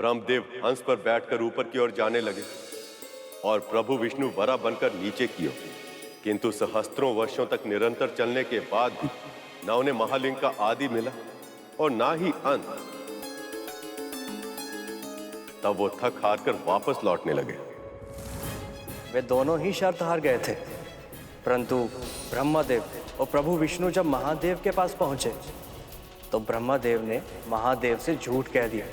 ब्रह्मदेव हंस पर बैठकर ऊपर की ओर जाने लगे और प्रभु विष्णु वरा बनकर नीचे की ओर। किंतु सहस्त्रों वर्षों तक निरंतर चलने के बाद भी न उन्हें महालिंग का आदि मिला और ना ही अंत। तब वो थक हार कर वापस लौटने लगे। वे दोनों ही शर्त हार गए थे, परंतु ब्रह्मदेव और प्रभु विष्णु जब महादेव के पास पहुंचे तो ब्रह्मदेव ने महादेव से झूठ कह दिया।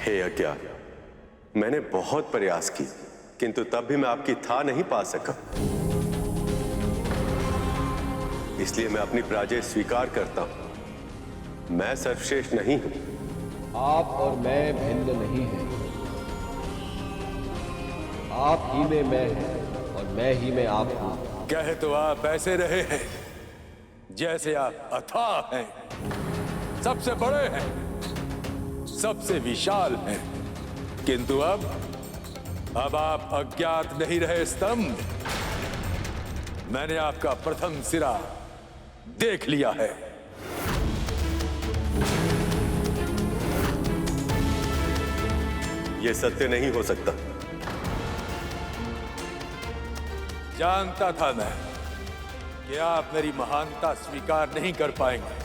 हे अज्ञान, मैंने बहुत प्रयास की किंतु तब भी मैं आपकी था नहीं पा सका। इसलिए मैं अपनी पराजय स्वीकार करता हूं। मैं सर्वश्रेष्ठ नहीं हूं। आप और मैं भिन्न नहीं हैं। आप ही में मैं हैं और मैं ही में आप हूं। कहे तो आप ऐसे रहे हैं जैसे आप अथाह हैं, सबसे बड़े हैं, सबसे विशाल हैं, किंतु अब आप अज्ञात नहीं रहे स्तंभ। मैंने आपका प्रथम सिरा देख लिया है। यह सत्य नहीं हो सकता। जानता था मैं कि आप मेरी महानता स्वीकार नहीं कर पाएंगे,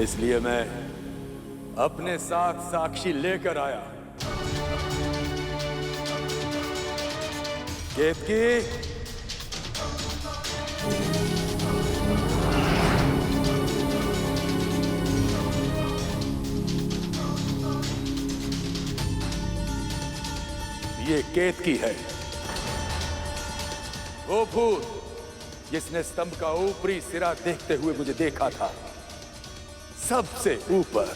इसलिए मैं अपने साथ साक्षी लेकर आया। केतकी, ये केतकी है, वो भूत जिसने स्तंभ का ऊपरी सिरा देखते हुए मुझे देखा था, सबसे ऊपर।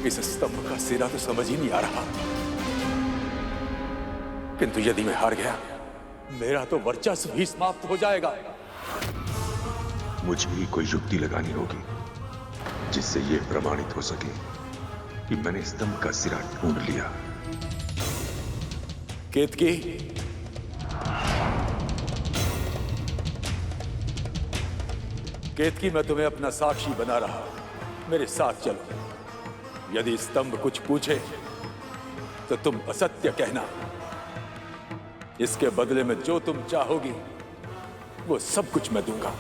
इस स्तंभ का सिरा तो समझ ही नहीं आ रहा, किंतु यदि मैं हार गया मेरा तो वर्चस्व भी समाप्त हो जाएगा। मुझे ही कोई युक्ति लगानी होगी जिससे यह प्रमाणित हो सके कि मैंने स्तंभ का सिरा ढूंढ लिया। केतकी, केतकी, मैं तुम्हें अपना साक्षी बना रहा, मेरे साथ चलो। यदि स्तंभ कुछ पूछे तो तुम असत्य कहना। इसके बदले में जो तुम चाहोगी वो सब कुछ मैं दूंगा।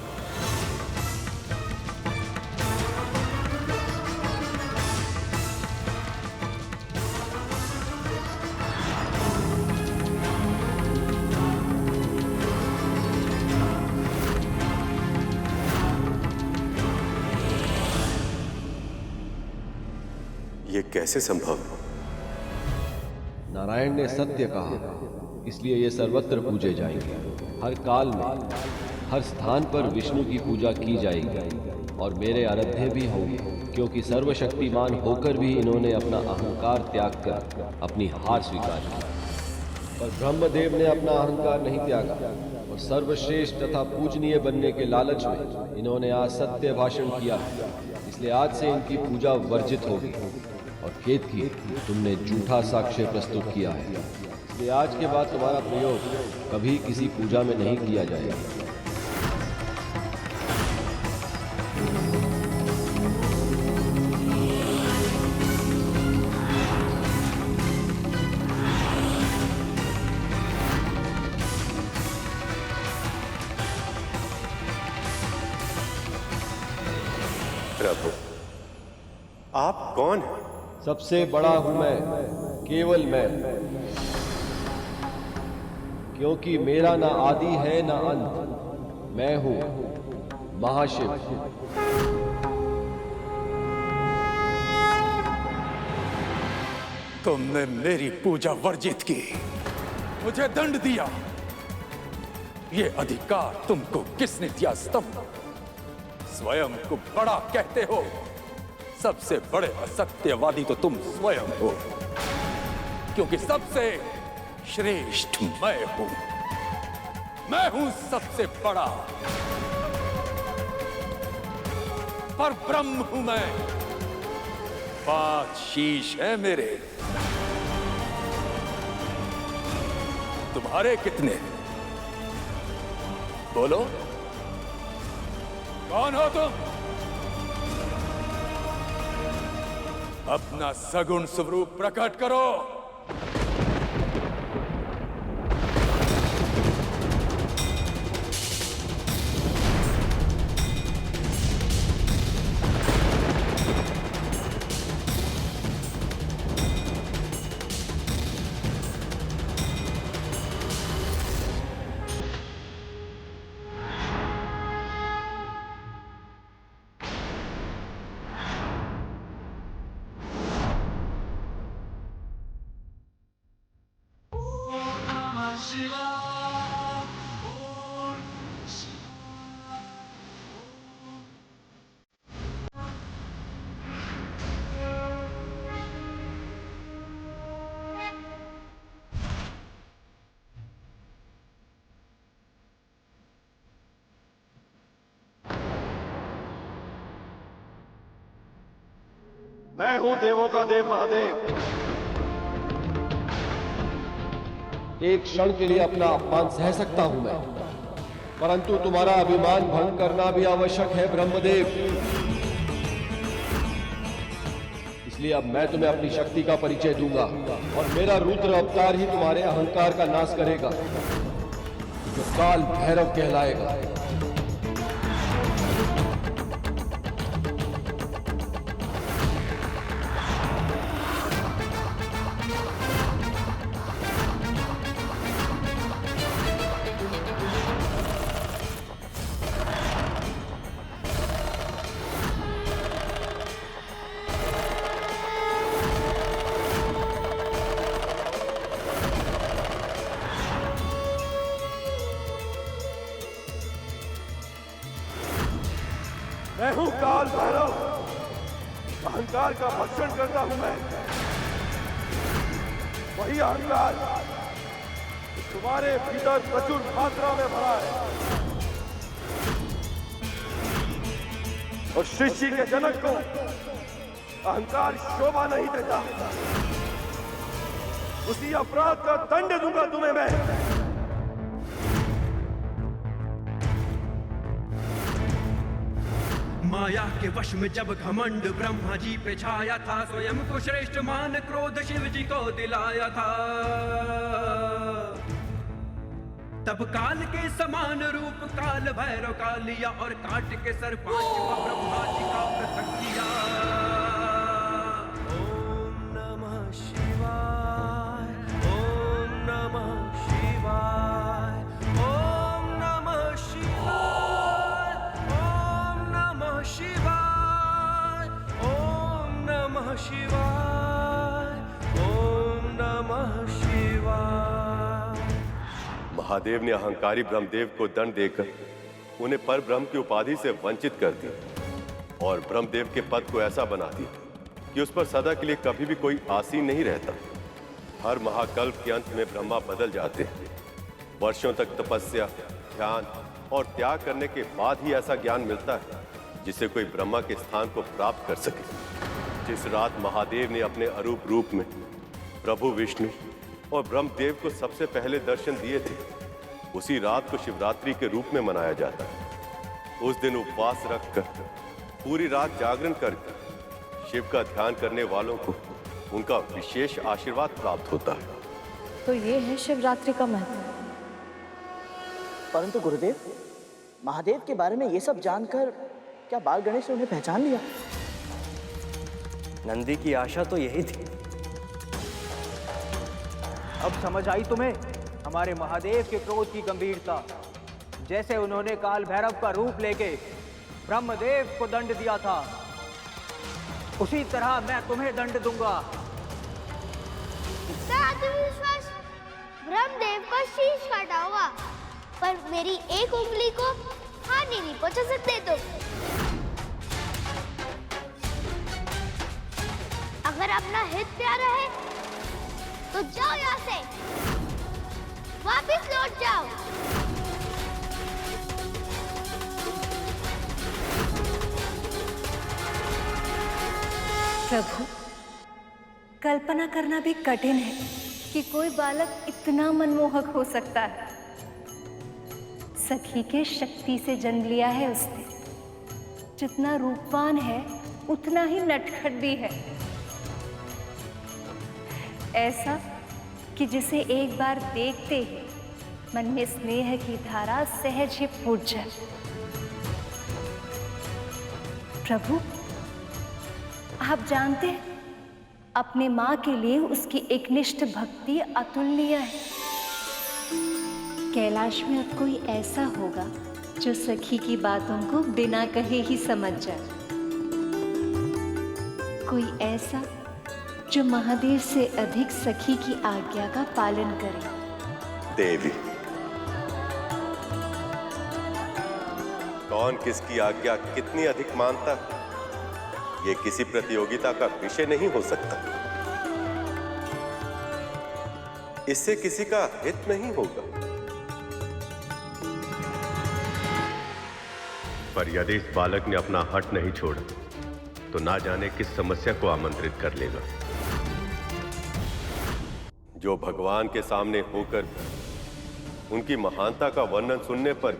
ये कैसे संभव? नारायण ने सत्य कहा, इसलिए ये सर्वत्र पूजे जाएंगे। हर काल में हर स्थान पर विष्णु की पूजा की जाएगी और मेरे आराध्य भी होंगे, क्योंकि सर्वशक्तिमान होकर भी इन्होंने अपना अहंकार त्याग कर अपनी हार स्वीकार की। पर ब्रह्मदेव ने अपना अहंकार नहीं त्यागा और सर्वश्रेष्ठ तथा पूजनीय बनने के लालच में इन्होंने आज सत्य भाषण किया है, इसलिए आज से इनकी पूजा वर्जित होगी। और केतकी, तुमने झूठा साक्ष्य प्रस्तुत किया है, इसलिए आज के बाद तुम्हारा प्रयोग कभी किसी पूजा में नहीं किया जाएगा। प्रभु, आप कौन हैं? सबसे बड़ा हूं मैं, केवल मैं, क्योंकि मेरा ना आदि है ना अंत। मैं हूं महाशिव। तुमने मेरी पूजा वर्जित की, मुझे दंड दिया। ये अधिकार तुमको किसने दिया स्तंभ? स्वयं को बड़ा कहते हो। सबसे बड़े असत्यवादी तो तुम स्वयं हो, क्योंकि सबसे श्रेष्ठ मैं हूं। मैं हूं सबसे बड़ा, पर ब्रह्म हूं मैं। 5 शीश हैं मेरे। तुम्हारे कितने? बोलो, कौन हो तुम? अपना सगुण स्वरूप प्रकट करो। मैं हूं देवों का देव महादेव। एक क्षण के लिए अपना अपमान सह सकता हूं मैं, परंतु तुम्हारा अभिमान भंग करना भी आवश्यक है ब्रह्मदेव। इसलिए अब मैं तुम्हें अपनी शक्ति का परिचय दूंगा और मेरा रुद्र अवतार ही तुम्हारे अहंकार का नाश करेगा, जो काल भैरव कहलाएगा। मैं हूं काल भैरव। अहंकार का भक्षण करता हूं मैं। वही अहंकार जो तुम्हारे भीतर प्रचुर मात्रा में भरा है और सृष्टि के जनक को अहंकार शोभा नहीं देता। उसी अपराध का दंड दूंगा तुम्हें मैं। माया के वश में जब घमंड ब्रह्मा जी पे छाया था, स्वयं को श्रेष्ठ मान क्रोध शिव जी को दिलाया था। तब काल के समान रूप काल भैरव का लिया और काट के सर 5 ब्रह्मा जी का पृथक किया। ओम नमः शिवाय, ओम नमः शिवाय, ओम नमः शिवाय, ओम नमः शिवाय, ओम नमः शिवाय, ओम नमः शिवाय। महादेव ने अहंकारी ब्रह्मदेव को दंड देकर उन्हें पर ब्रह्म की उपाधि से वंचित कर दिया और ब्रह्मदेव के पद को ऐसा बना दिया कि उस पर सदा के लिए कभी भी कोई आसीन नहीं रहता। हर महाकल्प के अंत में ब्रह्मा बदल जाते हैं। वर्षों तक तपस्या, ध्यान और त्याग करने के बाद ही ऐसा ज्ञान मिलता है जिससे कोई ब्रह्मा के स्थान को प्राप्त कर सके। जिस रात महादेव ने अपने अरूप रूप में प्रभु विष्णु और ब्रह्मदेव को सबसे पहले दर्शन दिए थे, उसी रात को शिवरात्रि के रूप में मनाया जाता है। उस दिन उपवास रखकर पूरी रात जागरण करके शिव का ध्यान करने वालों को उनका विशेष आशीर्वाद प्राप्त होता है। तो ये है शिवरात्रि का महत्व। परंतु गुरुदेव, महादेव के बारे में ये सब जानकर क्या बाल गणेश ने उन्हें पहचान लिया? नंदी की आशा तो यही थी। अब समझ आई तुम्हें हमारे महादेव के क्रोध की गंभीरता। जैसे उन्होंने काल भैरव का रूप लेके ब्रह्मदेव को दंड दिया था, उसी तरह मैं तुम्हें दंड दूंगा। इतना आत्मविश्वास! ब्रह्मदेव का शीश काटा होगा, पर मेरी एक उंगली को हानि नहीं पहुंचा सकते तुम। अगर अपना हित प्यारा है तो जाओ यहाँ से, वापिस लौट जाओ। प्रभु, कल्पना करना भी कठिन है कि कोई बालक इतना मनमोहक हो सकता है। सखी के शक्ति से जन्म लिया है उसने। जितना रूपवान है उतना ही नटखट भी है। ऐसा कि जिसे एक बार देखते ही मन में स्नेह की धारा सहज ही फूट जाए। प्रभु, आप जानते हैं अपने माँ के लिए उसकी एकनिष्ठ भक्ति अतुलनीय है। कैलाश में अब कोई ऐसा होगा जो सखी की बातों को बिना कहे ही समझ जाए। कोई ऐसा जो महादेव से अधिक सखी की आज्ञा का पालन करे। देवी, कौन किसकी आज्ञा कितनी अधिक मानता है, ये किसी प्रतियोगिता का विषय नहीं हो सकता। इससे किसी का हित नहीं होगा। पर यदि इस बालक ने अपना हट नहीं छोड़ा तो ना जाने किस समस्या को आमंत्रित कर लेगा। जो भगवान के सामने होकर उनकी महानता का वर्णन सुनने पर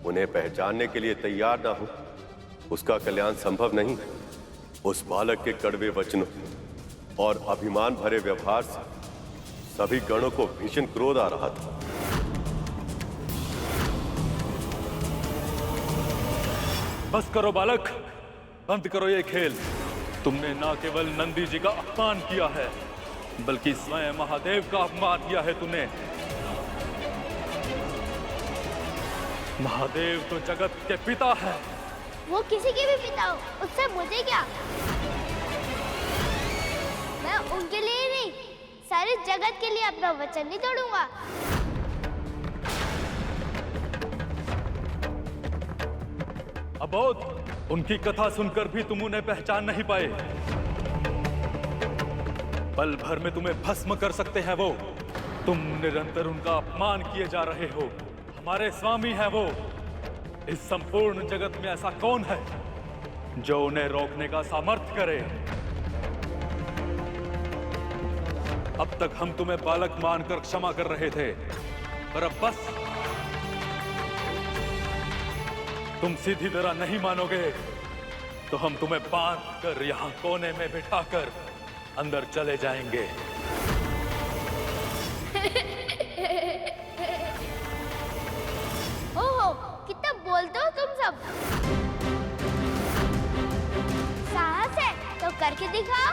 उन्हें पहचानने के लिए तैयार ना हो, उसका कल्याण संभव नहीं। उस बालक के कड़वे वचनों और अभिमान भरे व्यवहार से सभी गणों को भीषण क्रोध आ रहा था। बस करो बालक, बंद करो ये खेल। तुमने ना केवल नंदी जी का अपमान किया है, बल्कि स्वयं महादेव का अपमान किया है तुमने। महादेव तो जगत के पिता है। वो किसी के भी पिता हो, उससे मुझे क्या। मैं उनके लिए ही नहीं, सारे जगत के लिए अपना वचन नहीं तोड़ूंगा। अबोध, उनकी कथा सुनकर भी तुम उन्हें पहचान नहीं पाए। पल भर में तुम्हें भस्म कर सकते हैं वो। तुम निरंतर उनका अपमान किए जा रहे हो। हमारे स्वामी हैं वो। इस संपूर्ण जगत में ऐसा कौन है जो उन्हें रोकने का सामर्थ्य करे? अब तक हम तुम्हें बालक मानकर क्षमा कर रहे थे, पर अब बस। तुम सीधी तरह नहीं मानोगे तो हम तुम्हें बांध कर यहां कोने में बिठाकर अंदर चले जाएंगे। ओहो, कितना बोलते हो तुम सब। साहस है तो करके दिखाओ।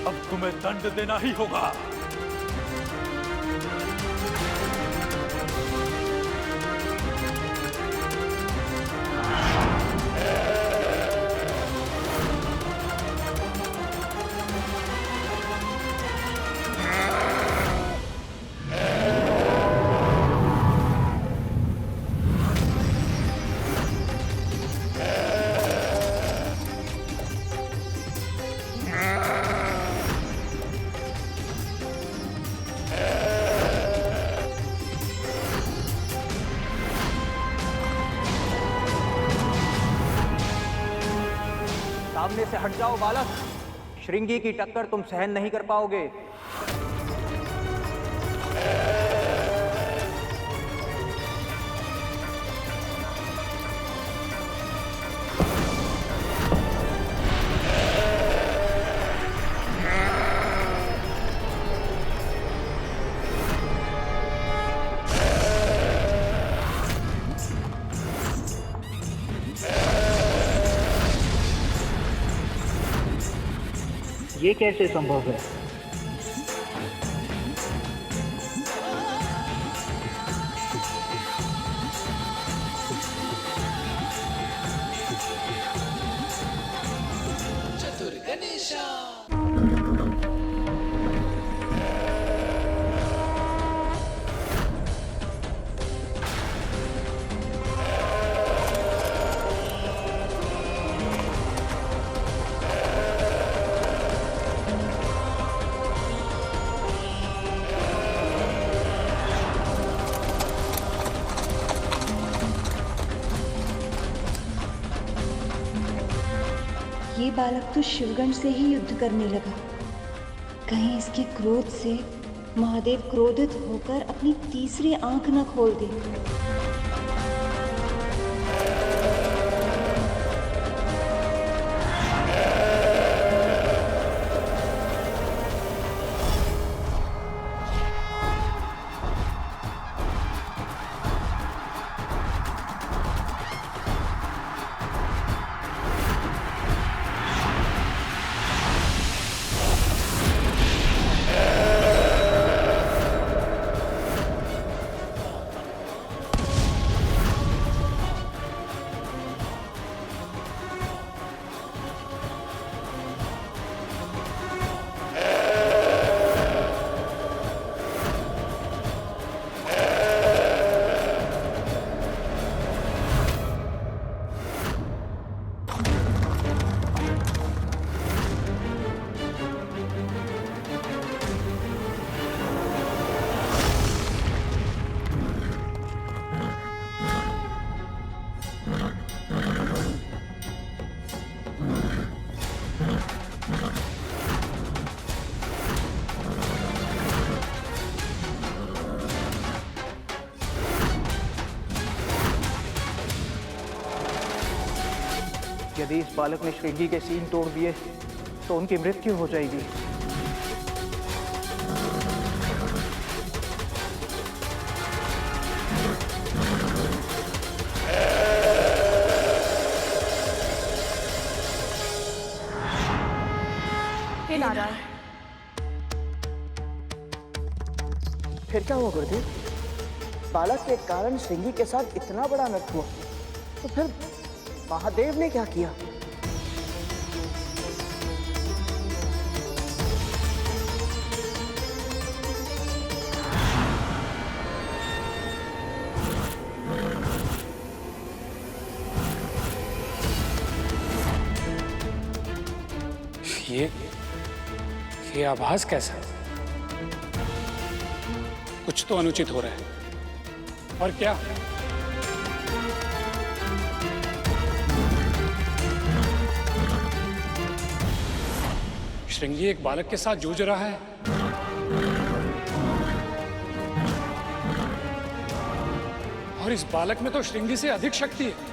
अब तुम्हें दंड देना ही होगा। सामने से हट जाओ बालक। श्रृंगी की टक्कर तुम सहन नहीं कर पाओगे। ये कैसे संभव है? ये बालक तो शिवगण से ही युद्ध करने लगा। कहीं इसके क्रोध से महादेव क्रोधित होकर अपनी तीसरी आंख न खोल दे। यदि इस बालक ने श्रृंगी के सींग तोड़ दिए तो उनकी मृत्यु हो जाएगी। हे नारायण, फिर क्या हुआ गुरुदेव? बालक के कारण श्रृंगी के साथ इतना बड़ा अनर्थ हुआ, तो फिर महादेव ने क्या किया? ये आभास कैसा? कुछ तो अनुचित हो रहा है। और क्या? श्रृंगी एक बालक के साथ जूझ रहा है। और इस बालक में तो श्रृंगी से अधिक शक्ति है।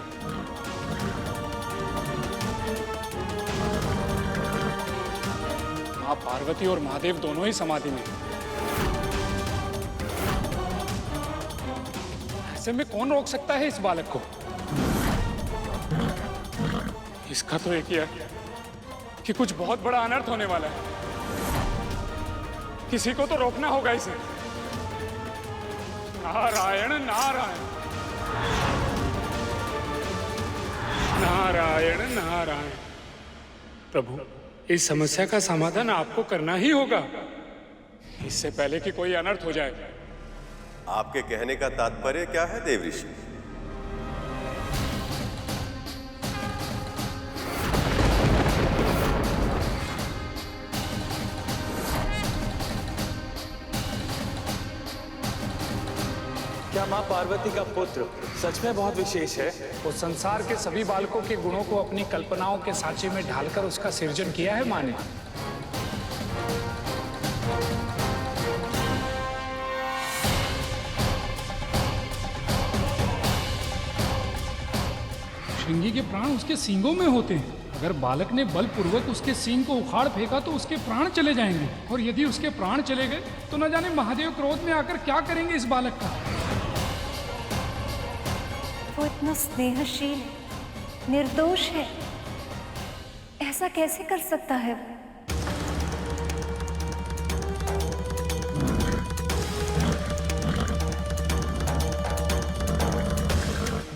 मां पार्वती और महादेव दोनों ही समाधि में। ऐसे में कौन रोक सकता है इस बालक को? इसका तो एक ही है कि कुछ बहुत बड़ा अनर्थ होने वाला है। किसी को तो रोकना होगा इसे। नारायण नारायण नारायण नारायण। प्रभु, इस समस्या का समाधान आपको करना ही होगा, इससे पहले कि कोई अनर्थ हो जाए। आपके कहने का तात्पर्य क्या है देव ऋषि? क्या माँ पार्वती का पुत्र सच में बहुत विशेष है? वो संसार के सभी बालकों के गुणों को अपनी कल्पनाओं के सांचे में ढालकर उसका सृजन किया है माँ ने। श्रृंगी के प्राण उसके सींगों में होते हैं। अगर बालक ने बलपूर्वक उसके सींग को उखाड़ फेंका तो उसके प्राण चले जाएंगे, और यदि उसके प्राण चले गए तो न जाने महादेव क्रोध में आकर क्या करेंगे इस बालक का। वो इतना स्नेहशील, निर्दोष है, ऐसा कैसे कर सकता है?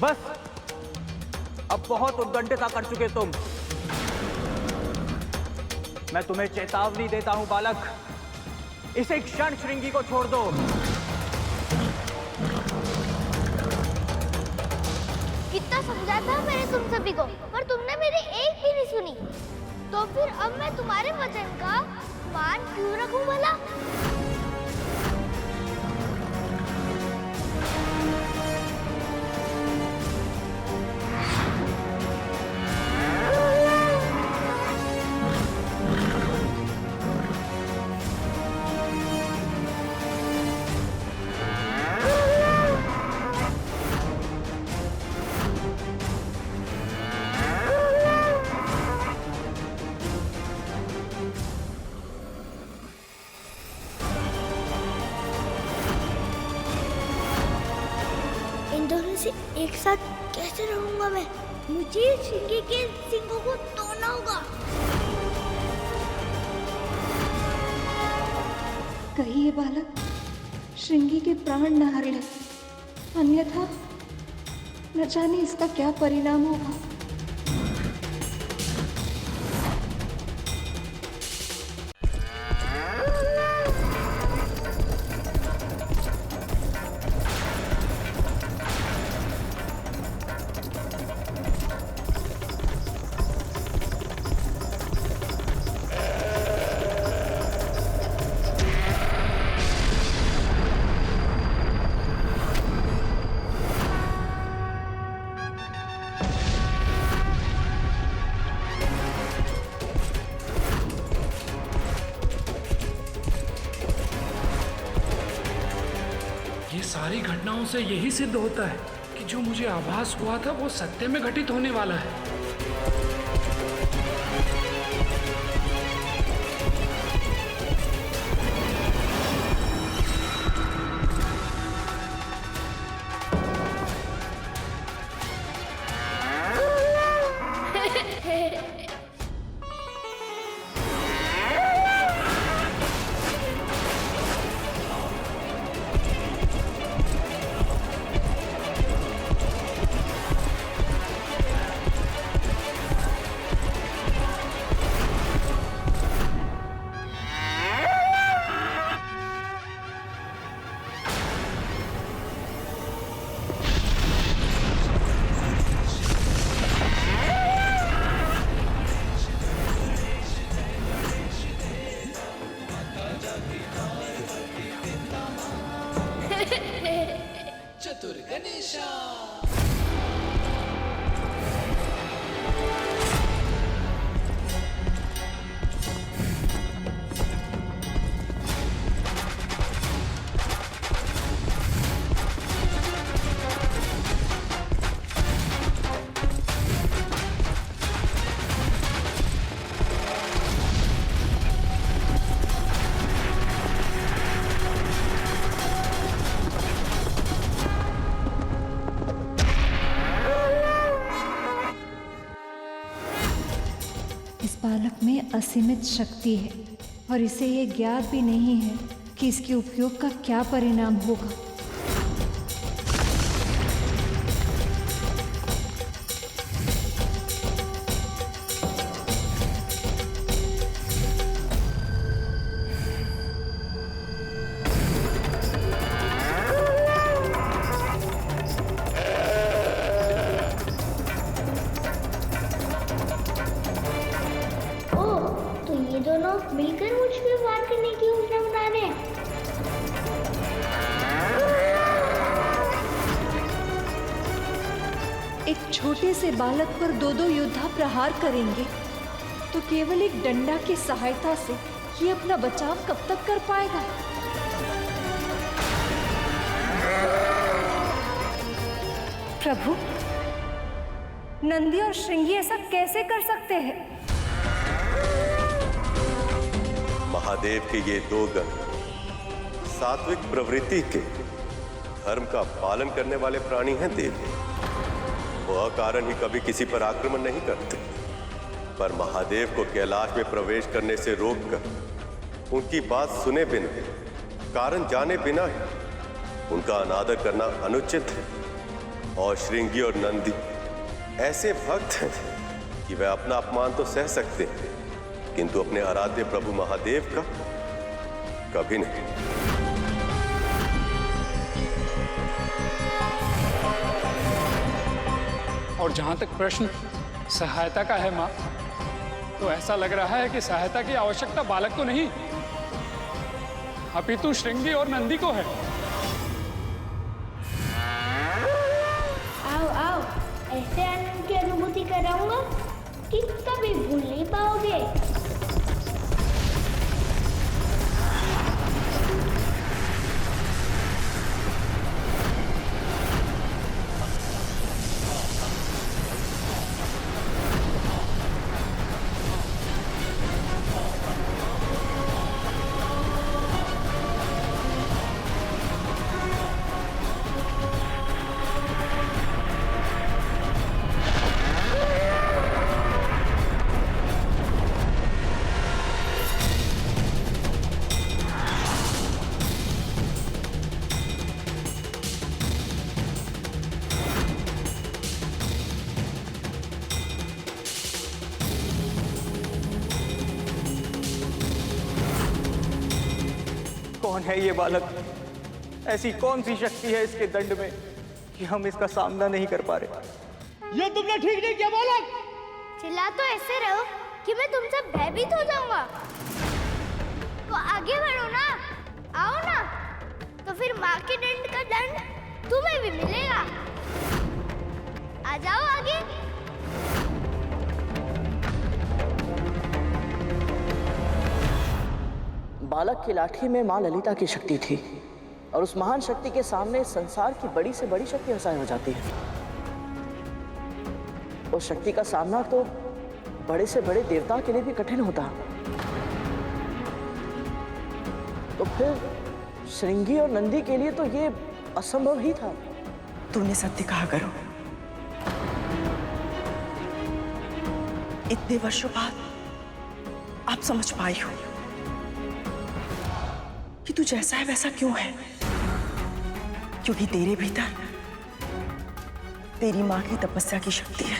बस, अब बहुत उद्दंडता कर चुके तुम। मैं तुम्हें चेतावनी देता हूं बालक, इसे क्षण श्रृंगी को छोड़ दो। कितना समझाता मैंने तुम सभी को, पर तुमने मेरी एक भी नहीं सुनी। तो फिर अब मैं तुम्हारे वचन का मान क्यों रखूं भला? से एक साथ कैसे रहूंगा मैं? मुझे श्रृंगी के सिंगों को तोड़ना होगा। कहीं ये बालक श्रृंगी के प्राण न हर ले, अन्यथा न जाने इसका क्या परिणाम होगा। ये सारी घटनाओं से यही सिद्ध होता है कि जो मुझे आभास हुआ था वो सत्य में घटित होने वाला है। चतुर गणेशा। इस बालक में असीमित शक्ति है और इसे ये ज्ञात भी नहीं है कि इसके उपयोग का क्या परिणाम होगा। मिलकर मुझ पे वार करने की योजना बना रहे हैं। एक छोटे से बालक पर दो योद्धा प्रहार करेंगे तो केवल एक डंडा की सहायता से ये अपना बचाव कब तक कर पाएगा? प्रभु, नंदी और श्रृंगी ऐसा कैसे कर सकते हैं? महादेव के ये दो गण सात्विक प्रवृत्ति के धर्म का पालन करने वाले प्राणी हैं देव। वो अकारण ही कभी किसी पर आक्रमण नहीं करते, पर महादेव को कैलाश में प्रवेश करने से रोककर उनकी बात सुने बिना, कारण जाने बिना ही उनका अनादर करना अनुचित है। और श्रृंगी और नंदी ऐसे भक्त हैं कि वे अपना अपमान तो सह सकते हैं, किंतु अपने आराध्य प्रभु महादेव का कभी नहीं। और जहां तक प्रश्न सहायता का है माँ, तो ऐसा लग रहा है कि सहायता की आवश्यकता बालक को नहीं अपितु श्रृंगी और नंदी को है। आओ आओ, ऐसे आनंद की अनुभूति कराऊंगा कि कभी भूल नहीं पाओगे। कौन है ये बालक? ऐसी कौन सी शक्ति है इसके दंड में कि हम इसका सामना नहीं कर पा रहे? ये तुमने ठीक नहीं किया बालक। चिल्ला तो ऐसे रहो कि मैं तुमसे भयभीत हो जाऊंगा। तो आगे बढ़ो ना, आओ ना, तो फिर माँ के दंड का दंड तुम्हें भी मिलेगा। आ जाओ आगे। बालक की लाठी में माँ ललिता की शक्ति थी और उस महान शक्ति के सामने संसार की बड़ी से बड़ी शक्ति असहाय हो जाती है। उस शक्ति का सामना तो बड़े से बड़े देवता के लिए भी कठिन होता। तो फिर श्रृंगी और नंदी के लिए तो ये असंभव ही था। तूने सत्य कहा करो। इतने वर्षों बाद आप समझ पाई हो कि तू जैसा है वैसा क्यों है, क्योंकि तेरे भीतर तेरी मां की तपस्या की शक्ति है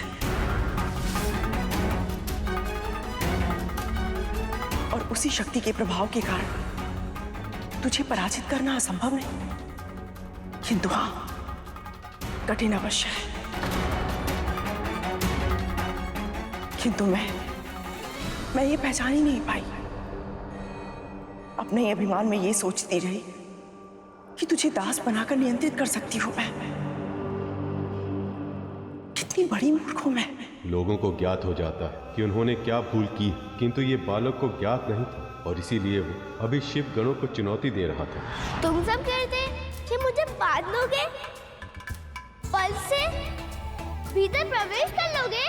और उसी शक्ति के प्रभाव के कारण तुझे पराजित करना असंभव नहीं, किंतु हाँ कठिन अवश्य है। किंतु मैं ये पहचान ही नहीं पाई। अपने अभिमान में ये सोचती रही कि तुझे दास बनाकर नियंत्रित कर सकती हूं मैं। कितनी बड़ी मूर्ख हूं मैं। लोगों को ज्ञात हो जाता है कि उन्होंने क्या भूल की, किंतु ये बालक को ज्ञात नहीं था और इसीलिए वो अभी शिव गणों को चुनौती दे रहा था। तुम सब कहते कि मुझे बांध लोगे, बल से भीतर प्रवेश कर लोगे।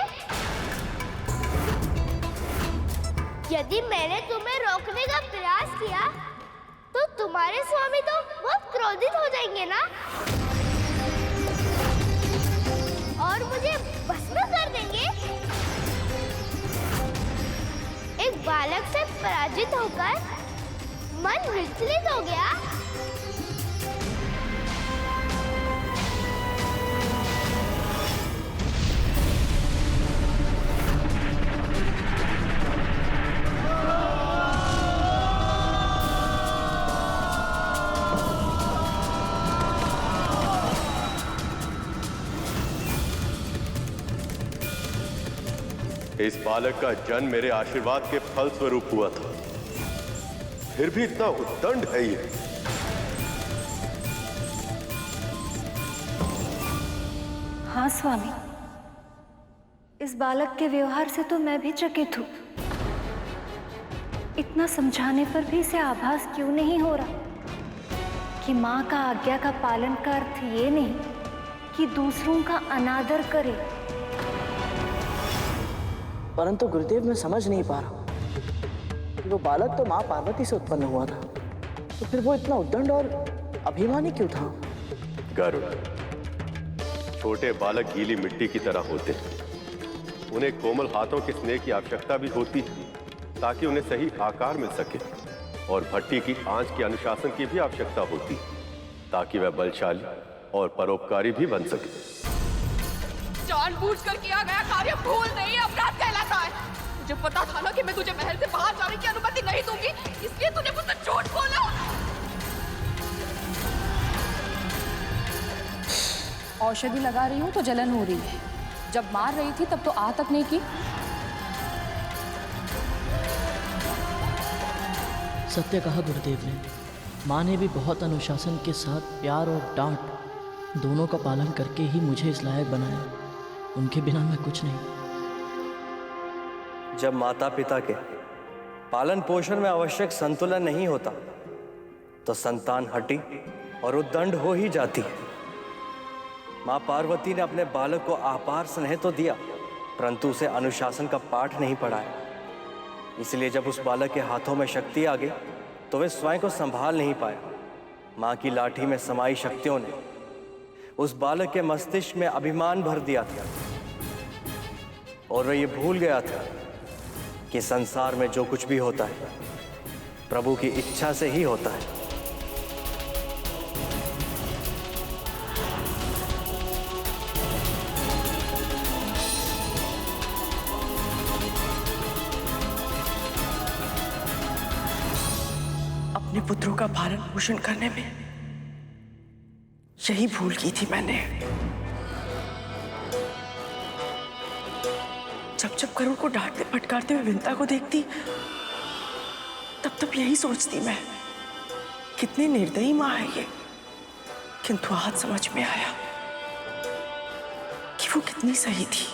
यदि मैंने तुम्हें रोकने का प्रयास किया तो तुम्हारे स्वामी तो बहुत क्रोधित हो जाएंगे ना, और मुझे भस्म कर देंगे। एक बालक से पराजित होकर मन विचलित हो गया। इस बालक का जन्म मेरे आशीर्वाद के फल स्वरूप हुआ था, फिर भी इतना उद्दंड है ये। हाँ स्वामी, इस बालक के व्यवहार से तो मैं भी चकित हूँ। इतना समझाने पर भी इसे आभास क्यों नहीं हो रहा कि माँ का आज्ञा का पालन का अर्थ ये नहीं कि दूसरों का अनादर करे। परंतु गुरुदेव मैं समझ नहीं पा रहा कि वो बालक तो माँ पार्वती से उत्पन्न हुआ था, तो फिर वो इतना उद्दंड और अभिमानी क्यों था? गरुड़, छोटे बालक गीली मिट्टी की तरह होते हैं। उन्हें कोमल हाथों के स्नेह की आवश्यकता भी होती है ताकि उन्हें सही आकार मिल सके, और भट्टी की आंच के अनुशासन की भी आवश्यकता होती है ताकि वह बलशाली और परोपकारी भी बन सके। जानबूझकर किया गया कार्य भूल नहीं, अपराध कहलाता है। मुझे पता था ना कि मैं तुझे महल से बाहर जाने की अनुमति नहीं दूंगी, इसलिए तूने मुझसे झूठ बोला। औषधि लगा रही हूँ तो जलन हो रही है, जब मार रही थी तब तो आ तक नहीं की। सत्य कहा गुरुदेव ने। माँ ने भी बहुत अनुशासन के साथ प्यार और डांट दोनों का पालन करके ही मुझे इस लायक बनाया। उनके बिना मैं कुछ नहीं। जब माता पिता के पालन पोषण में आवश्यक संतुलन नहीं होता तो संतान हठी और उद्दंड हो ही जाती है। माँ पार्वती ने अपने बालक को अपार स्नेह तो दिया, परंतु उसे अनुशासन का पाठ नहीं पढ़ाया। इसलिए जब उस बालक के हाथों में शक्ति आ गई तो वे स्वयं को संभाल नहीं पाया। माँ की लाठी में समाई शक्तियों ने उस बालक के मस्तिष्क में अभिमान भर दिया था और वह ये भूल गया था कि संसार में जो कुछ भी होता है प्रभु की इच्छा से ही होता है। अपने पुत्रों का पालन पोषण करने में यही भूल की थी मैंने। जब जब करुण को डांटते फटकारते हुए विंता को देखती, तब तब यही सोचती मैं, कितनी निर्दयी माँ है ये। किंतु आज समझ में आया कि वो कितनी सही थी।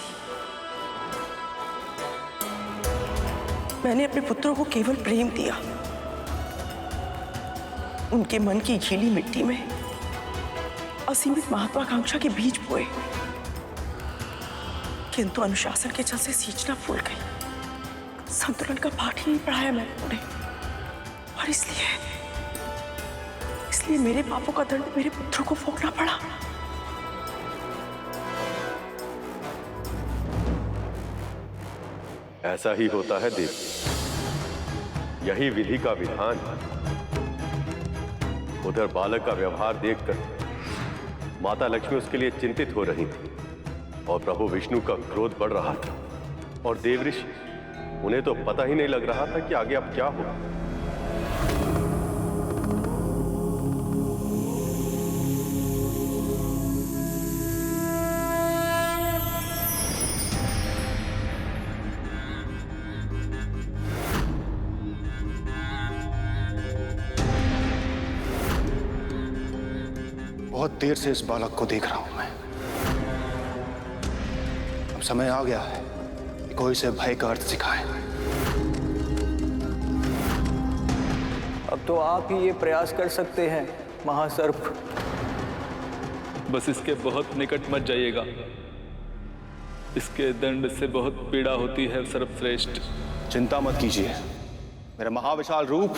मैंने अपने पुत्रों को केवल प्रेम दिया, उनके मन की गीली मिट्टी में असीमित महत्वाकांक्षा के बीज बोए, किंतु अनुशासन के जल से सींचना भूल गई। संतुलन का पाठ ही नहीं पढ़ाया मैंने उन्हें, और इसलिए मेरे पापों का दंड मेरे पुत्रों को भोगना पड़ा। ऐसा ही होता है देव, यही विधि का विधान। उधर बालक का व्यवहार देखकर माता लक्ष्मी उसके लिए चिंतित हो रही थी और प्रभु विष्णु का क्रोध बढ़ रहा था, और देव ऋषि उन्हें तो पता ही नहीं लग रहा था कि आगे अब क्या हो। बहुत देर से इस बालक को देख रहा हूं मैं। अब समय आ गया है कि कोई इसे भय का अर्थ सिखाए। अब तो आप ही ये प्रयास कर सकते हैं महासर्प। बस इसके बहुत निकट मत जाइएगा, इसके दंड से बहुत पीड़ा होती है सर्वश्रेष्ठ। चिंता मत कीजिए, मेरा महाविशाल रूप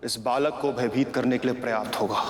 इस बालक को भयभीत करने के लिए पर्याप्त होगा।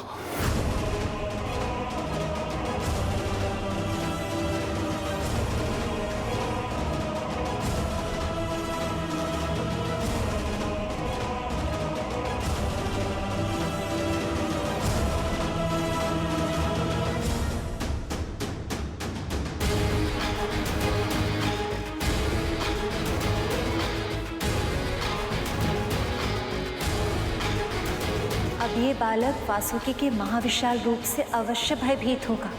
अब ये बालक वासुकी के महाविशाल रूप से अवश्य भयभीत होगा,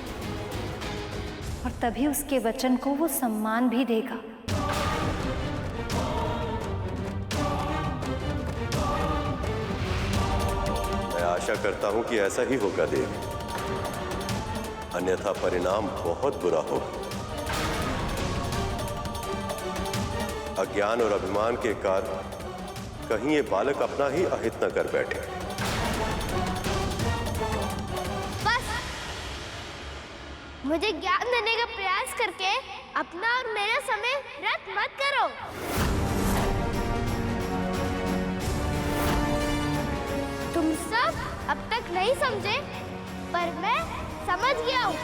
और तभी उसके वचन को वो सम्मान भी देगा। मैं आशा करता हूं कि ऐसा ही होगा देव, अन्यथा परिणाम बहुत बुरा होगा। अज्ञान और अभिमान के कारण कहीं ये बालक अपना ही अहित न कर बैठे। मुझे ज्ञान देने का प्रयास करके अपना और मेरा समय व्यर्थ मत करो। तुम सब अब तक नहीं समझे, पर मैं समझ गया हूँ।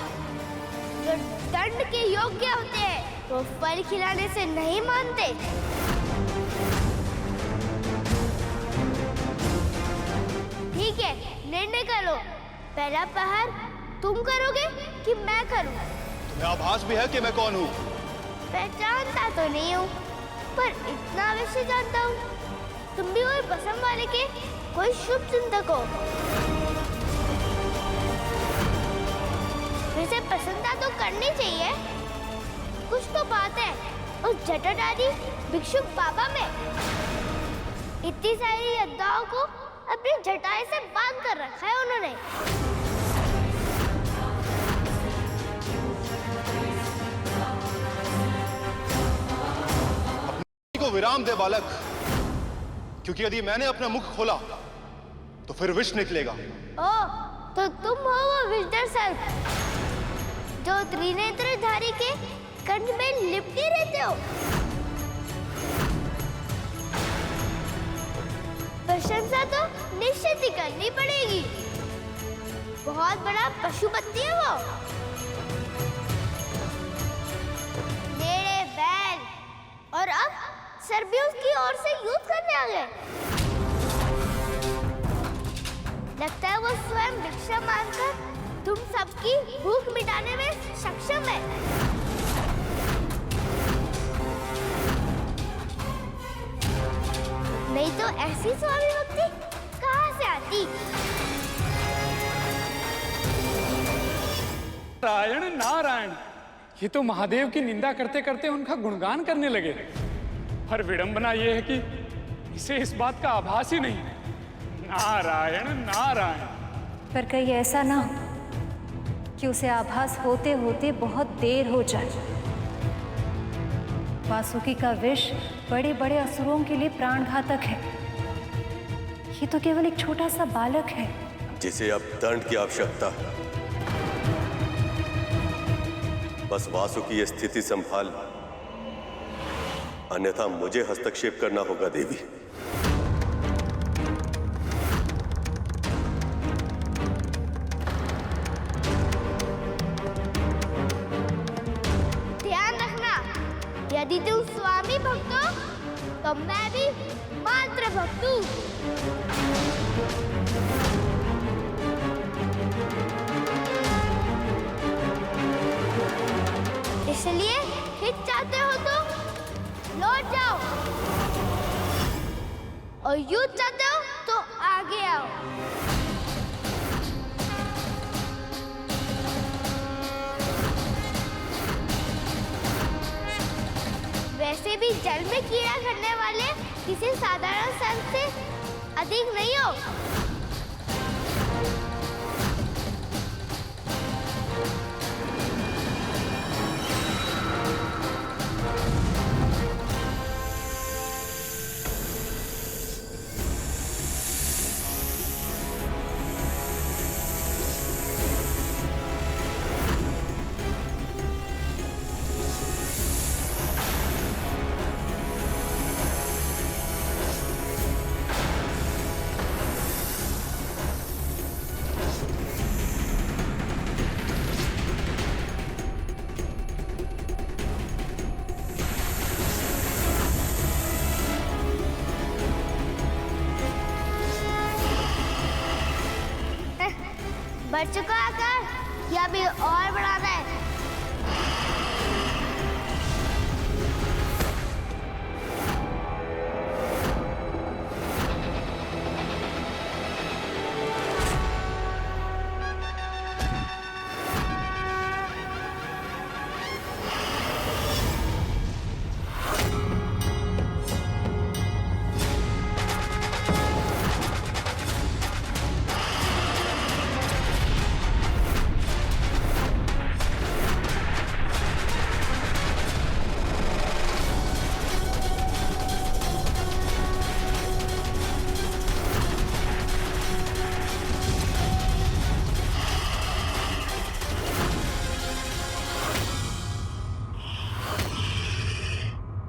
जो दंड के योग्य होते हैं वो फल खिलाने से नहीं मानते। ठीक है, निर्णय करो। पहला प्रहार तुम करोगे कि मैं करूं? तुम्हें आभास भी है कि मैं कौन हूं? पहचानता तो नहीं हूं, पर इतना अवश्य जानता हूं, तुम भी वही बसम वाले के कोई शुभ चिंतक हो। वैसे प्रसन्नता तो करनी चाहिए, कुछ तो बात है उस जटाधारी भिक्षुक बाबा में। इतनी सारी योद्धाओं को अपनी जटाएं से बांध कर रखा है उन्होंने। को विराम दे बालक, क्योंकि यदि मैंने अपना मुख खोला तो फिर विष निकलेगा। ओह, तो तुम हो वो विषधर सर्प जो त्रिनेत्रधारी के कंठ में लिपटे रहते हो। प्रशंसा तो निश्चित ही करनी पड़ेगी, बहुत बड़ा पशुपति है वो। मेरे बैल, और अब सर्बियों की ओर से युद्ध करने आ गए। लगता है वो स्वयं भिक्षा मांगकर तुम सबकी भूख मिटाने में सक्षम है। नहीं तो ऐसी स्वामी भक्ति कहाँ से आ थी। नारायण नारायण, ये तो महादेव की निंदा करते करते उनका गुणगान करने लगे। पर विडंबना यह है कि इसे इस बात का आभास ही नहीं। नारायण नारायण। पर कहीं ऐसा ना हो कि उसे आभास होते होते बहुत देर हो जाए। वासुकी का विष बड़े बड़े असुरों के लिए प्राणघातक है। ये तो केवल एक छोटा सा बालक है जिसे अब दंड की आवश्यकता है। बस वासुकी ये स्थिति संभाल, अन्यथा मुझे हस्तक्षेप करना होगा देवी। ध्यान रखना, यदि तुम स्वामी भक्त हो तो मैं भी मात्र भक्त हूँ। इसलिए हिच चाहते हो तो लौट जाओ, और युद्ध चाहते हो तो आगे आओ। वैसे भी जल में कीड़ा करने वाले किसी साधारण सर्प से अधिक नहीं हो। बढ़ चुका आकार, या भी और बढ़ाना है?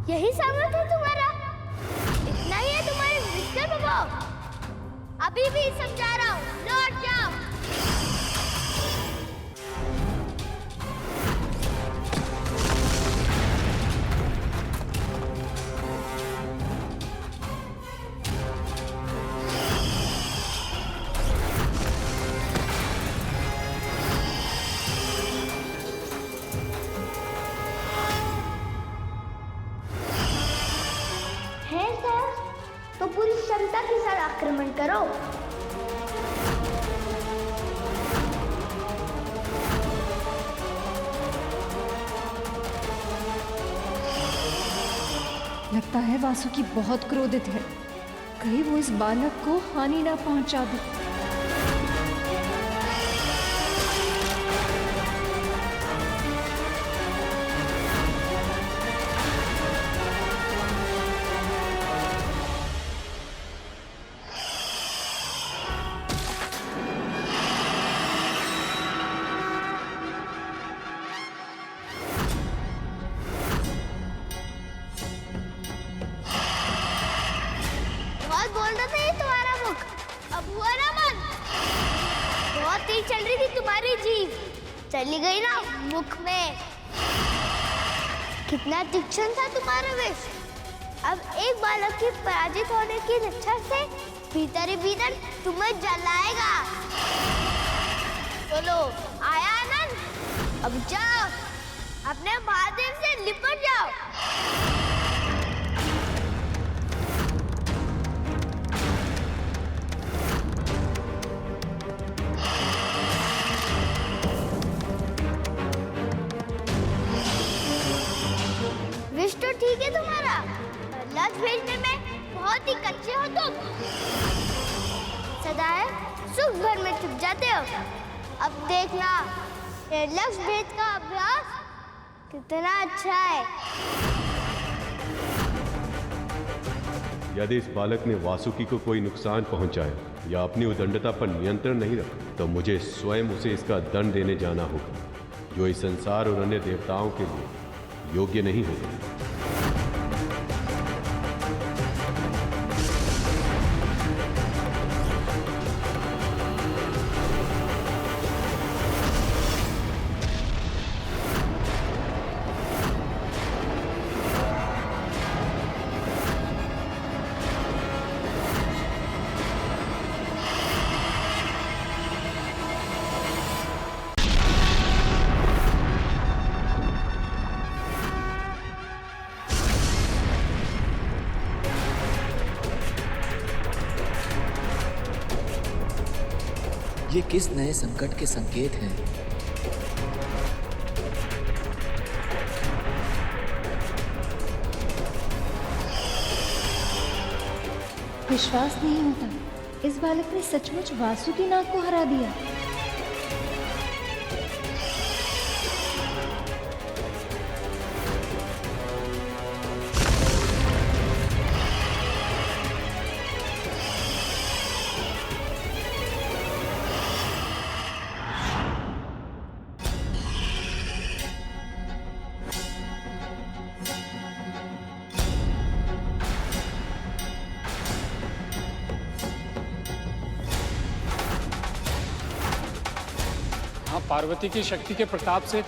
यही सामर्थ है तुम्हारा? इतना ही है तुम्हारे विश्व प्रभाव? अभी भी समझा रहा हूँ, लौट जाओ। तो पूरी क्षमता के साथ आक्रमण करो। लगता है वासुकी बहुत क्रोधित है, कहीं वो इस बालक को हानि ना पहुंचा दे। चल रही थी तुम्हारी जीभ, चली गई ना मुख में। कितना तीक्ष्ण था तुम्हारा विष। अब एक बालक के पराजित होने की इच्छा से भीतर ही भीतर तुम्हें जलाएगा। चलो आया आनंद, अब जाओ अपने महादेव से लिपट जाओ। बहुत ही कच्चे हो तुम। सदाए सुख भर में छुप जाते हो। अब देखना ये लक्ष्य भेद का अभ्यास कितना अच्छा है। यदि इस बालक ने वासुकी को कोई नुकसान पहुंचाया या अपनी उदंडता पर नियंत्रण नहीं रखा तो मुझे स्वयं उसे इसका दंड देने जाना होगा, जो इस संसार और अन्य देवताओं के लिए योग्य नहीं होगा। ये किस नए संकट के संकेत हैं? विश्वास नहीं होता, इस बालक ने सचमुच वासुकी नाग को हरा दिया। पार्वती की शक्ति के प्रताप से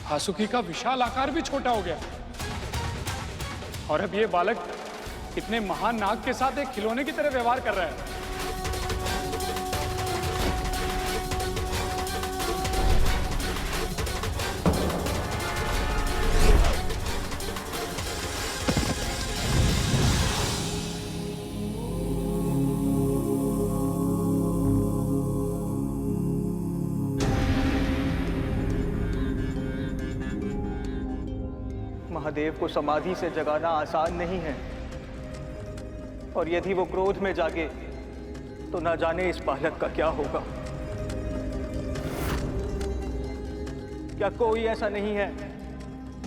वासुकी का विशाल आकार भी छोटा हो गया और अब ये बालक इतने महान नाग के साथ एक खिलौने की तरह व्यवहार कर रहा है। महादेव को समाधि से जगाना आसान नहीं है, और यदि वो क्रोध में जागे तो ना जाने इस बालक का क्या होगा। क्या कोई ऐसा नहीं है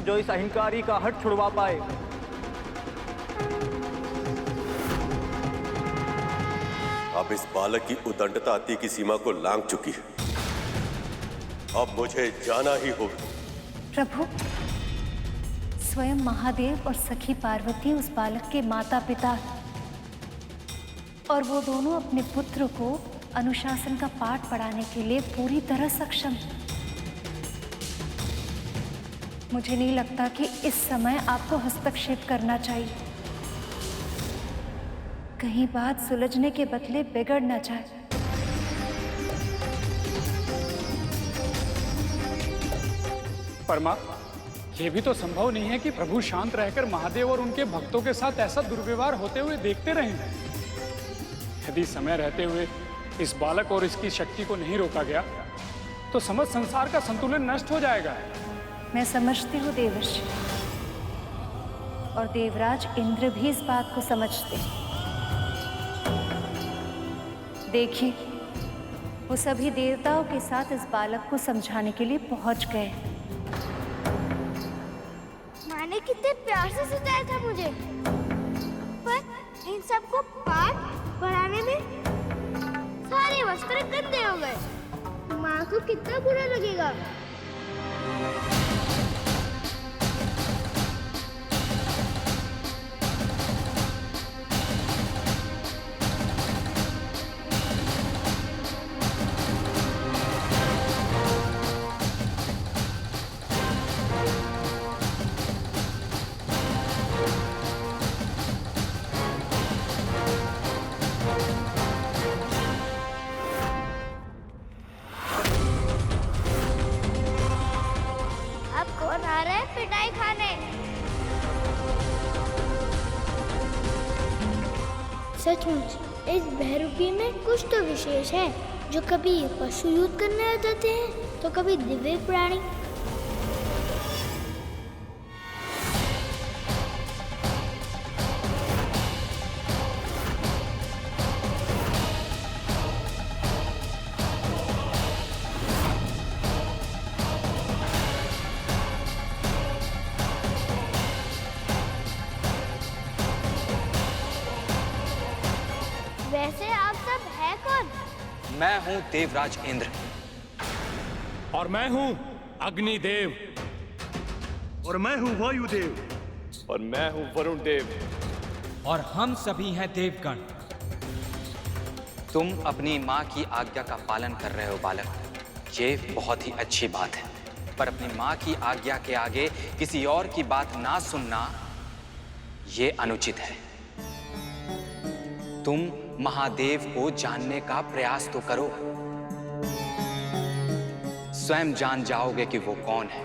जो इस अहंकारी का हट छुड़वा पाए? अब इस बालक की उदंडता अति की सीमा को लांघ चुकी है। अब मुझे जाना ही होगा। प्रभु, स्वयं महादेव और सखी पार्वती उस बालक के माता पिता हैं, और वो दोनों अपने पुत्र को अनुशासन का पाठ पढ़ाने के लिए पूरी तरह सक्षम हैं। मुझे नहीं लगता कि इस समय आपको हस्तक्षेप करना चाहिए, कहीं बात सुलझने के बदले बिगड़ न जाए। परमा, यह भी तो संभव नहीं है कि प्रभु शांत रहकर महादेव और उनके भक्तों के साथ ऐसा दुर्व्यवहार होते हुए देखते रहें। यदि समय रहते हुए इस बालक और इसकी शक्ति को नहीं रोका गया तो समस्त संसार का संतुलन नष्ट हो जाएगा। मैं समझती हूँ देवर्षि, और देवराज इंद्र भी इस बात को समझते हैं। देखिए, वो सभी देवताओं के साथ इस बालक को समझाने के लिए पहुंच गए। माँ ने कितने प्यार से सजाया था मुझे, पर इन सबको पाठ पढ़ाने में सारे वस्त्र गंदे हो गए। माँ को कितना बुरा लगेगा। पिटाई खाने। सचमुच इस भैरूपी में कुछ तो विशेष है, जो कभी पशु युद्ध करने आ जाते हैं तो कभी दिव्य प्राणी। मैं हूं देवराज इंद्र। और मैं हूं अग्निदेव। और मैं हूं वायुदेव। और मैं हूं वरुण देव। और हम सभी हैं देवगण। तुम अपनी माँ की आज्ञा का पालन कर रहे हो बालक, ये बहुत ही अच्छी बात है। पर अपनी माँ की आज्ञा के आगे किसी और की बात ना सुनना ये अनुचित है। तुम महादेव को जानने का प्रयास तो करो, स्वयं जान जाओगे कि वो कौन है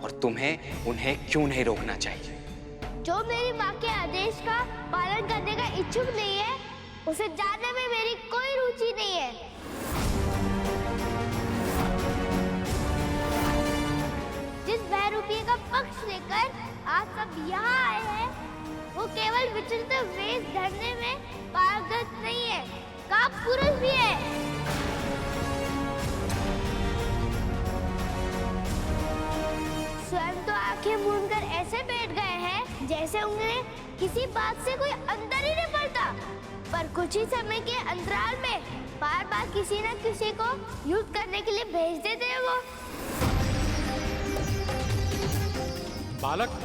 और तुम्हें उन्हें क्यों नहीं रोकना चाहिए। जो मेरी माँ के आदेश का पालन करने का इच्छुक नहीं है, उसे जानने में मेरी कोई रुचि नहीं है। जिस बहरूपी का पक्ष लेकर आप सब यहाँ आए हैं, वो केवल विचित्र वेश धरने में पारंगत नहीं है, काम पुरुष भी है। स्वयं तो आंखें मूंदकर ऐसे बैठ गए हैं जैसे उन्हें किसी बात से कोई अंदर ही नहीं पड़ता। पर कुछ ही समय के अंतराल में बार बार किसी न किसी को युद्ध करने के लिए भेज देते हैं वो। बालक,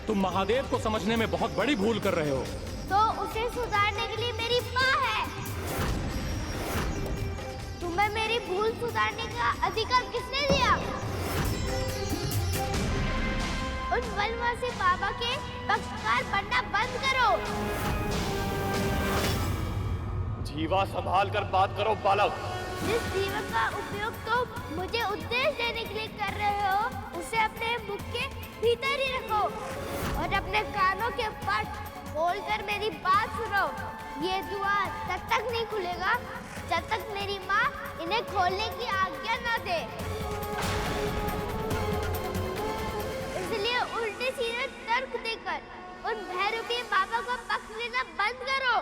तुम महादेव को समझने में बहुत बड़ी भूल कर रहे हो। तो उसे सुधारने के लिए मेरी माँ है। तुम्हें मेरी भूल सुधारने का अधिकार किसने दिया? उन वनवासी बाबा के पक्षकार बनना बंद करो। जीवा संभाल कर बात करो बालक। जिस जीवन का उपयोग तुम मुझे उद्देश्य देने के लिए कर रहे हो, उसे अपने मुख के भीतर ही रखो और अपने कानों के पट खोलकर मेरी बात सुनो। ये द्वार तब तक नहीं खुलेगा जब तक मेरी माँ इन्हें खोलने की आज्ञा न दे। इसलिए उल्टे सीधे तर्क देकर उन भैरवी बाबा का पक्ष लेना बंद करो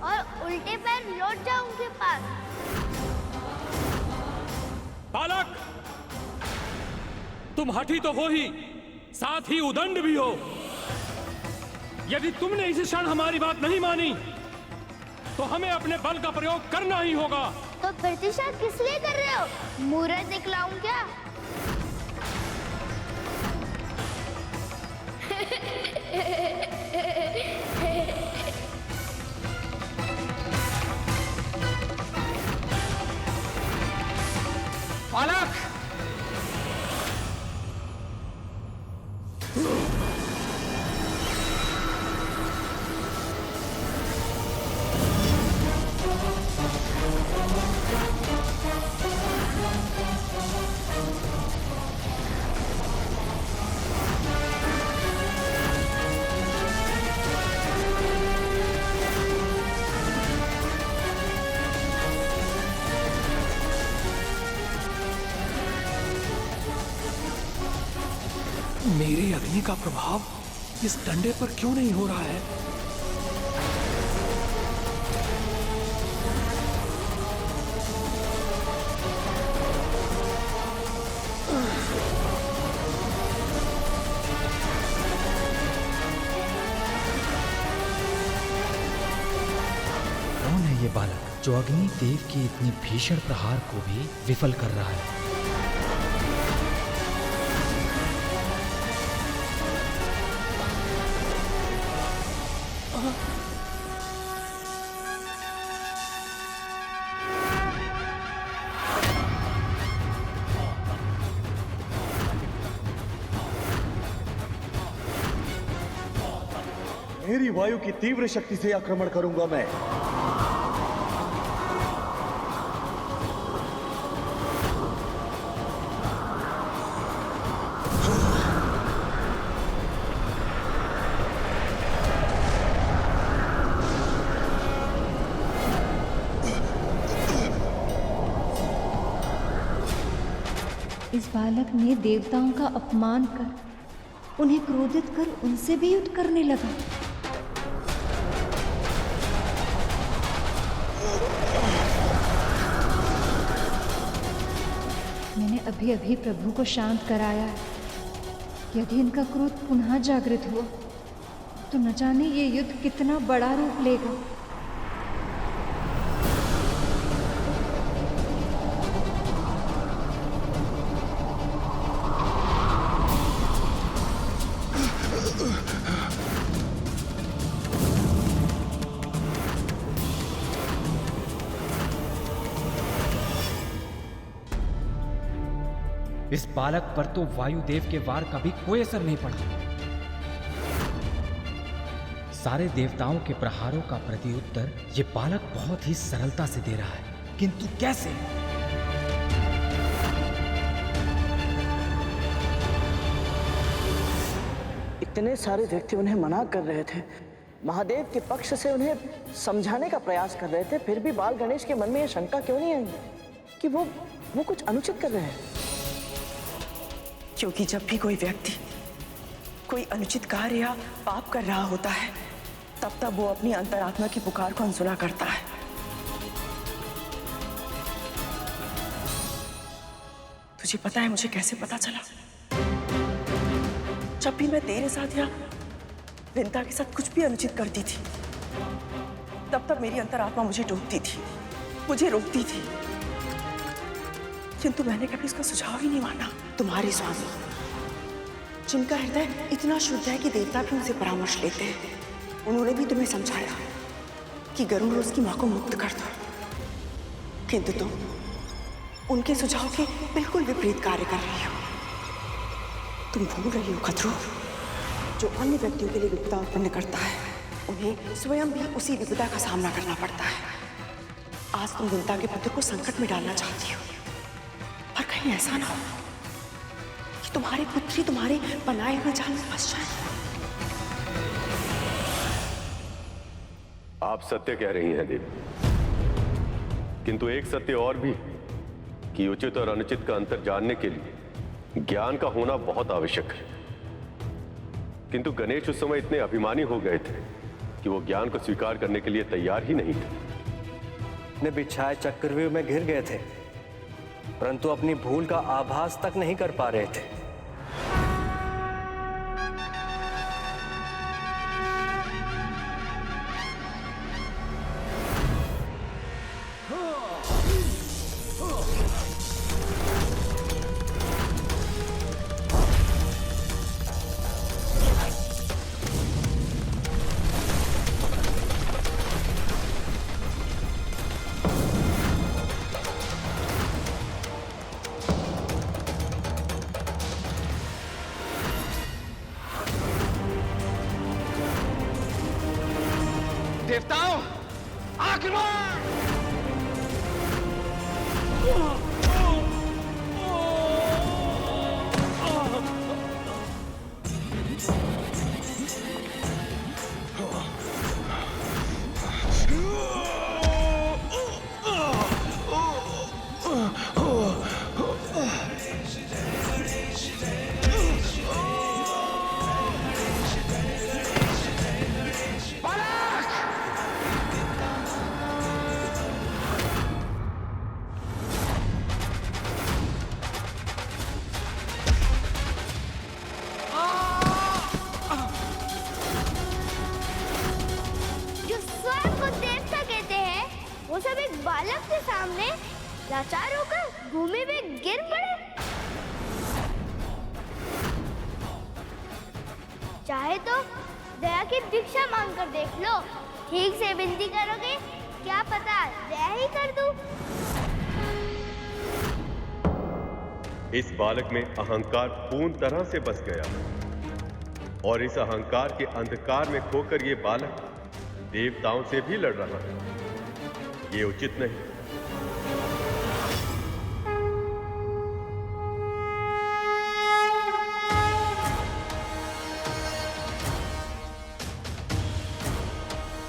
और उल्टे पैर लौट जाओ उनके पास। बालक, तुम हठी तो हो ही, साथ ही उदंड भी हो। यदि तुमने इस क्षण हमारी बात नहीं मानी तो हमें अपने बल का प्रयोग करना ही होगा। तो प्रतिशा किस लिए कर रहे हो? मुहूर्त दिखलाऊं क्या? बालक, मेरे अग्नि का प्रभाव इस डंडे पर क्यों नहीं हो रहा है? कौन है ये बालक जो अग्नि देव की इतनी भीषण प्रहार को भी विफल कर रहा है? मेरी वायु की तीव्र शक्ति से आक्रमण करूंगा मैं। इस बालक ने देवताओं का अपमान कर, उन्हें क्रोधित कर उनसे भी युद्ध करने लगा। मैंने अभी अभी प्रभु को शांत कराया है। यदि इनका क्रोध पुनः जागृत हुआ तो न जाने ये युद्ध कितना बड़ा रूप लेगा। इस बालक पर तो वायुदेव के वार का भी कोई असर नहीं पड़ा। सारे देवताओं के प्रहारों का प्रत्युत्तर ये बालक बहुत ही सरलता से दे रहा है, किंतु कैसे? इतने सारे व्यक्ति उन्हें मना कर रहे थे, महादेव के पक्ष से उन्हें समझाने का प्रयास कर रहे थे, फिर भी बाल गणेश के मन में यह शंका क्यों नहीं आई कि वो कुछ अनुचित कर रहे हैं? क्योंकि जब भी कोई व्यक्ति कोई अनुचित कार्य या पाप कर रहा होता है, तब वो अपनी अंतरात्मा की पुकार को अनसुना करता है। तुझे पता है मुझे कैसे पता चला? जब भी मैं तेरे साथ या विंता के साथ कुछ भी अनुचित करती थी, तब मेरी अंतरात्मा मुझे टोकती थी, मुझे रोकती थी, किंतु मैंने कभी उसका सुझाव ही नहीं माना। तुम्हारे स्वामी, जिनका हृदय इतना शुद्ध है कि देवता भी उनसे परामर्श लेते हैं, उन्होंने भी तुम्हें समझाया कि गरुड़ उसकी मां को मुक्त कर दो, किंतु तुम उनके सुझाव के बिल्कुल विपरीत कार्य कर रही हो। तुम भूल रही हो खतरू, जो अन्य व्यक्तियों के लिए विपदा उत्पन्न करता है, उन्हें स्वयं भी उसी विपदा का सामना करना पड़ता है। आज तुम विंता के पुत्र को संकट में डालना चाहती हो, पर कहीं ऐसा ना हो कि तुम्हारे पुत्री तुम्हारे बनाए हुए जाल में फंस जाए। आप सत्य कह रही हैं देवी, किंतु एक सत्य और भी कि उचित और अनुचित का अंतर जानने के लिए ज्ञान का होना बहुत आवश्यक है। किंतु गणेश उस समय इतने अभिमानी हो गए थे कि वो ज्ञान को स्वीकार करने के लिए तैयार ही नहीं थे। अपने बिछाए चक्रव्यूह में घिर गए थे, परंतु अपनी भूल का आभास तक नहीं कर पा रहे थे। देवताओं, आक्रमण! वो सब एक बालक के सामने लाचार होकर भूमि में गिर पड़े। चाहे तो दया की भिक्षा मांग कर देख लो, ठीक से विनती करोगे क्या पता दया ही कर दूं। इस बालक में अहंकार पूर्ण तरह से बस गया और इस अहंकार के अंधकार में खोकर ये बालक देवताओं से भी लड़ रहा है। ये उचित नहीं।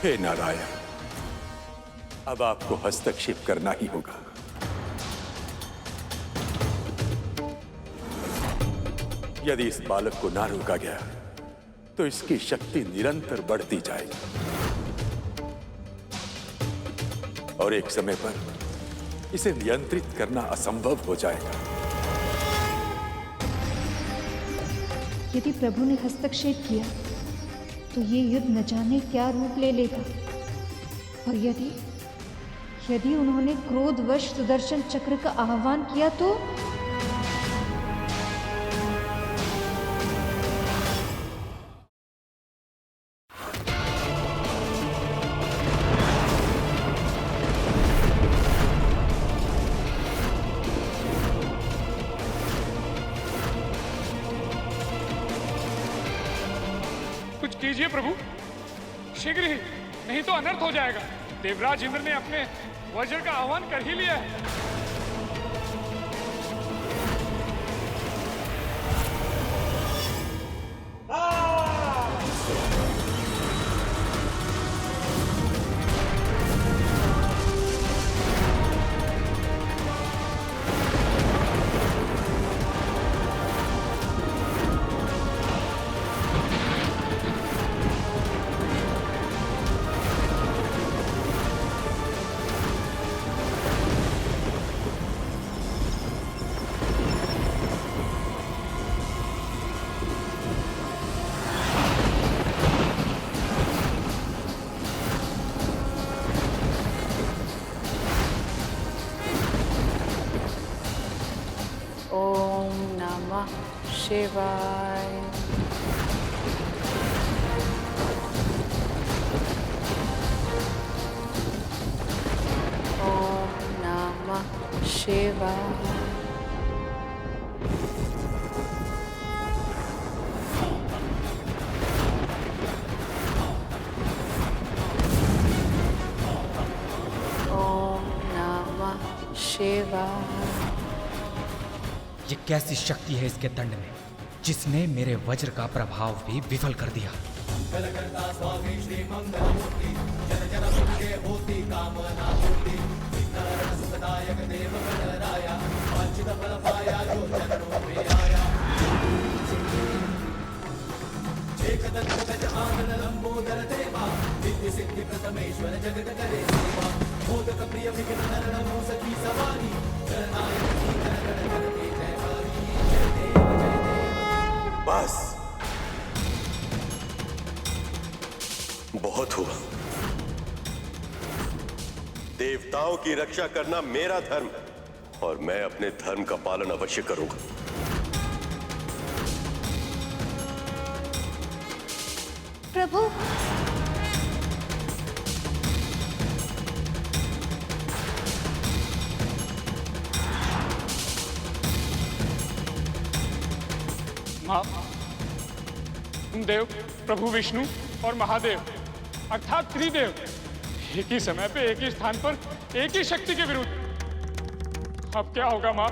हे नारायण, अब आपको हस्तक्षेप करना ही होगा। यदि इस बालक को ना रोका गया तो इसकी शक्ति निरंतर बढ़ती जाएगी और एक समय पर इसे नियंत्रित करना असंभव हो जाएगा। यदि प्रभु ने हस्तक्षेप किया तो ये युद्ध न जाने क्या रूप ले लेगा। और यदि उन्होंने क्रोधवश सुदर्शन चक्र का आह्वान किया तो कुछ कीजिए प्रभु, शीघ्र ही, नहीं तो अनर्थ हो जाएगा। देवराज इंद्र ने अपने वज्र का आह्वान कर ही लिया है। ओम नमः शिवाय। ओम नमः शिवाय। ओम नमः शिवाय। ये कैसी शक्ति है इसके दंड में, जिसने मेरे वज्र का प्रभाव भी विफल कर दिया। बस बहुत हुआ। देवताओं की रक्षा करना मेरा धर्म है और मैं अपने धर्म का पालन अवश्य करूंगा। प्रभु, माँ, देव, प्रभु विष्णु और महादेव अर्थात त्रिदेव एक ही समय पे एक ही स्थान पर एक ही शक्ति के विरुद्ध। अब क्या होगा माँ?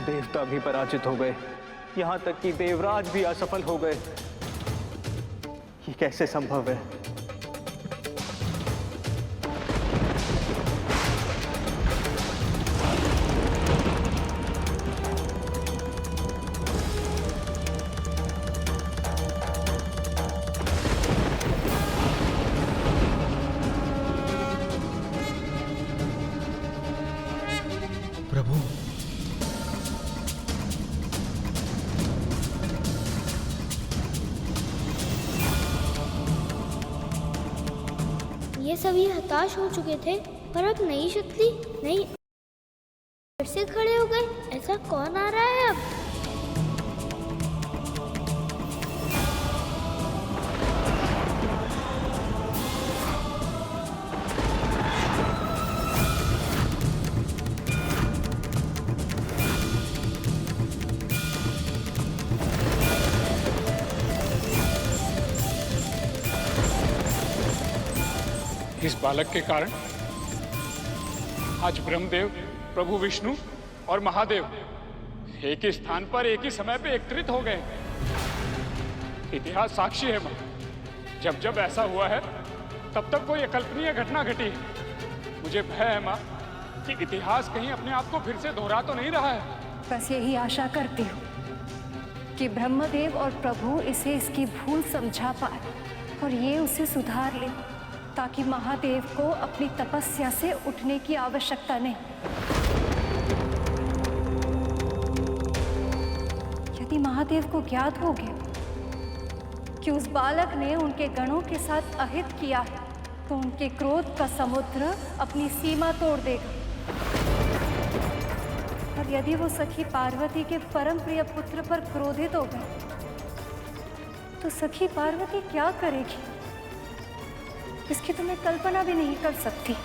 देवता भी पराजित हो गए, यहाँ तक कि देवराज भी असफल हो गए। ये कैसे संभव है? प्रभु, ये सभी हताश हो चुके थे, पर अब नई शक्ति नई फिर से खड़े हो गए। ऐसा कौन आ रहा है अब? इस बालक के कारण आज ब्रह्मदेव, प्रभु विष्णु और महादेव एक ही स्थान पर एक ही समय पे एकत्रित हो गए। इतिहास साक्षी है मां, जब जब ऐसा हुआ है तब तक कोई अकल्पनीय घटना घटी है। मुझे भय है मां कि इतिहास कहीं अपने आप को फिर से दोहरा तो नहीं रहा है। बस यही आशा करती हूँ कि ब्रह्मदेव और प्रभु इसे इसकी भूल समझा पाए और ये उसे सुधार ले, ताकि महादेव को अपनी तपस्या से उठने की आवश्यकता नहीं। यदि महादेव को ज्ञात हो गया कि उस बालक ने उनके गणों के साथ अहित किया है, तो उनके क्रोध का समुद्र अपनी सीमा तोड़ देगा। और यदि वो सखी पार्वती के परम प्रिय पुत्र पर क्रोधित हो गए, तो सखी पार्वती क्या करेगी, इसकी तो मैं कल्पना भी नहीं कर सकती।